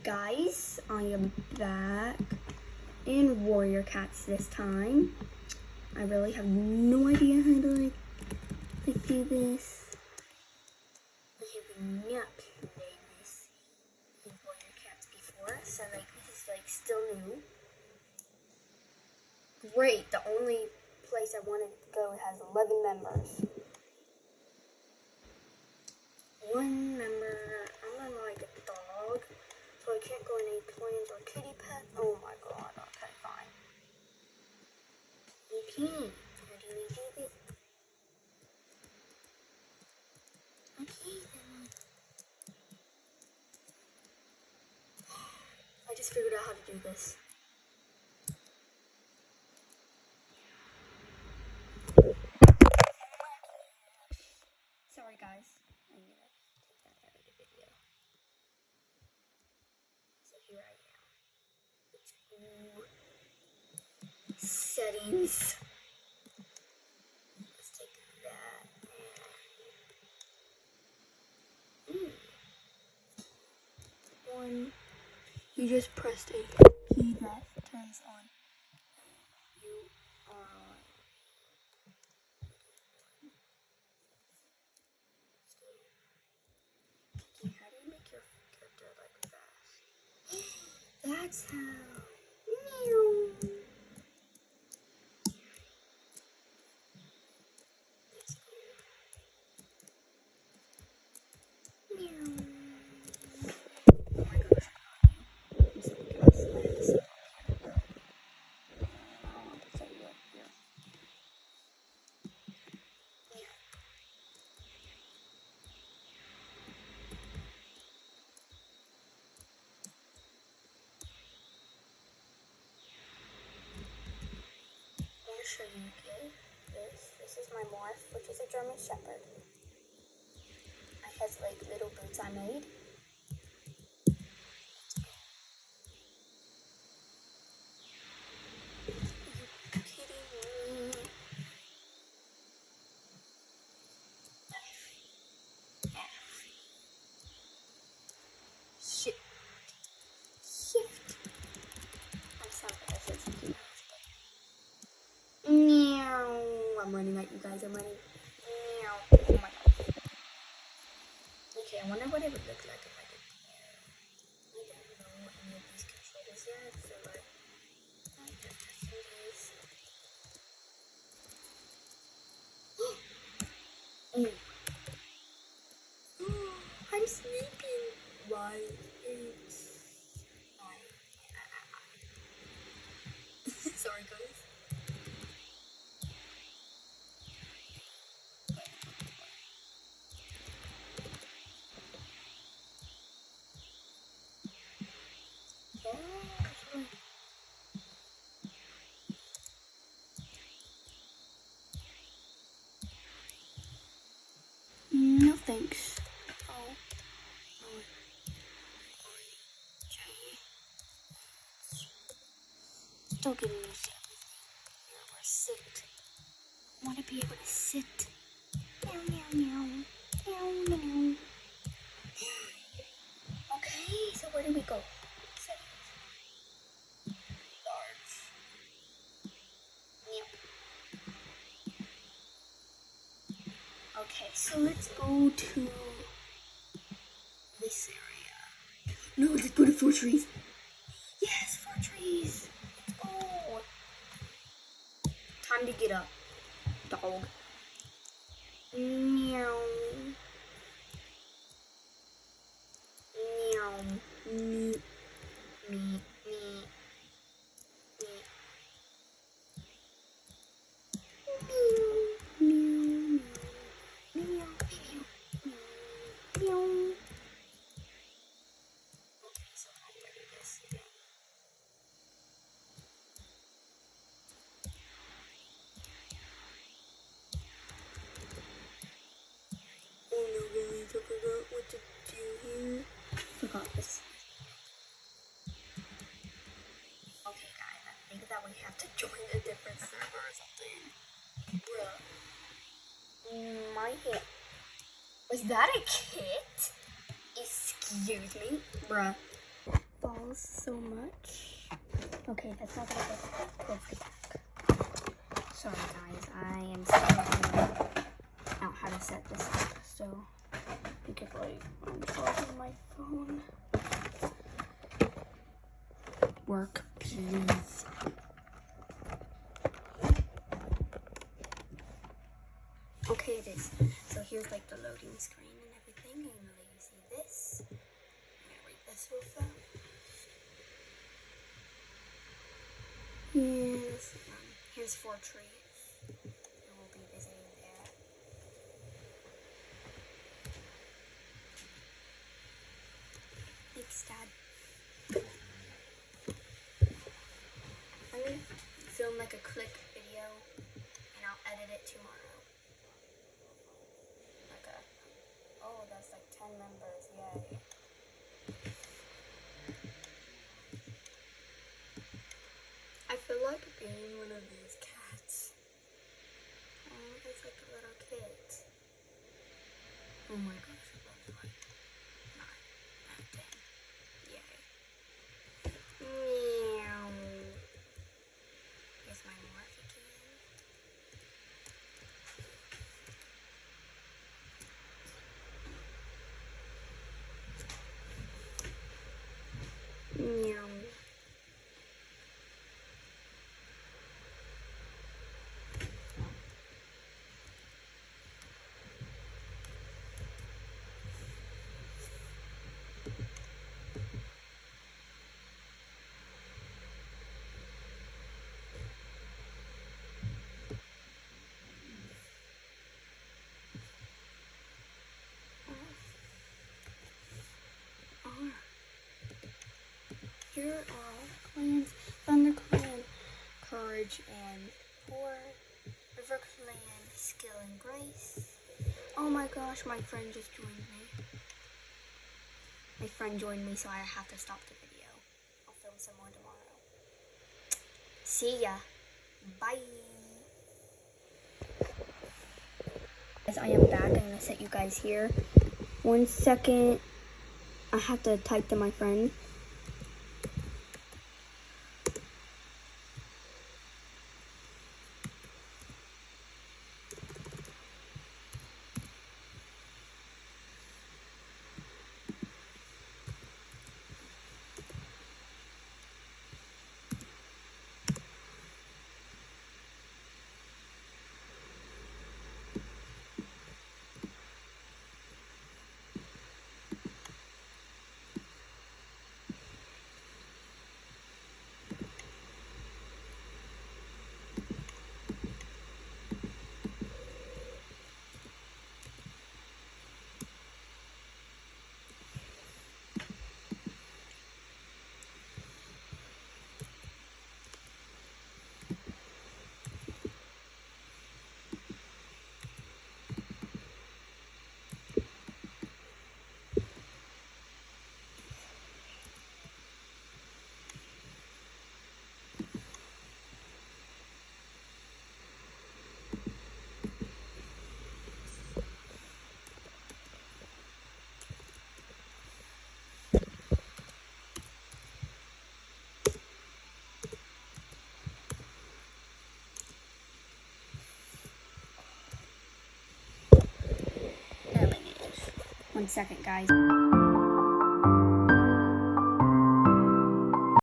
guys, I am back in Warrior Cats this time. I really have no idea how to do this. I have not played this in Warrior Cats before, so this is still new. Great, the only place I wanted to go has 11 members. One member, I'm not a dog, so I can't go in any plans or kitty pet. Oh my god, okay, fine. Okay, how do we do this? Okay, then. I just figured out how to do this. Sorry guys, I'm gonna take that out of the video. So here I am. Settings. Let's take that and one. You just pressed a key that turns on. You are on. How do you make your character fast? That's how. Meow. Show you this is my morph, which is a German Shepherd. It has little boots I made. Are you kidding me? Shift. I'm sorry, I said something else. Meow. I'm running at you guys. I'm running. Meow. Oh my god. Okay, I wonder what it would look like if I did hair. I don't know any of these controllers yet, so I'm just testing these. I'm sleeping while it's sorry guys. No thanks. Don't give me shit. We're sit. I want to be able to sit. Meow, meow, meow. Meow, meow. Okay, so where do we go? Settings. Large. Meow. Okay, so let's go to this area. No, let's go to 4 trees. Yes, 4 trees. Let's go. Time to get up, dog. Meow. Meow. Me. Me. Me. Forgot what to do here. Forgot this. Okay, guys, I think that we have to join a different server or something. Bruh. My hit. Was that a kit? Excuse me? Bruh. smells so much. Okay, that's not gonna get close to back. Sorry guys, I am still figuring out how to set this up, so because I'm charging my phone. Work, please. Okay, it is. So here's like the loading screen and everything. And let you see this. I'm gonna read this real fast. Here's 4 trees. And we'll be visiting there. Thanks, Dad. I'm gonna film like a clip video and I'll edit it tomorrow. Okay. Oh, that's like 10 members. Yay. I feel like being one of these cats. Oh, it's like a little kid. Oh my gosh, it looks like 9 out of 10. Yay. Meow. Here's my morph again. Meow. Here are all clans: Thunder Clan, Courage and Poor, River Clan, Skill and Grace. Oh my gosh, my friend just joined me. My friend joined me, so I have to stop the video. I'll film some more tomorrow. See ya. Bye. Guys, I am back. I'm gonna set you guys here. 1 second. I have to type to my friend. One second, guys.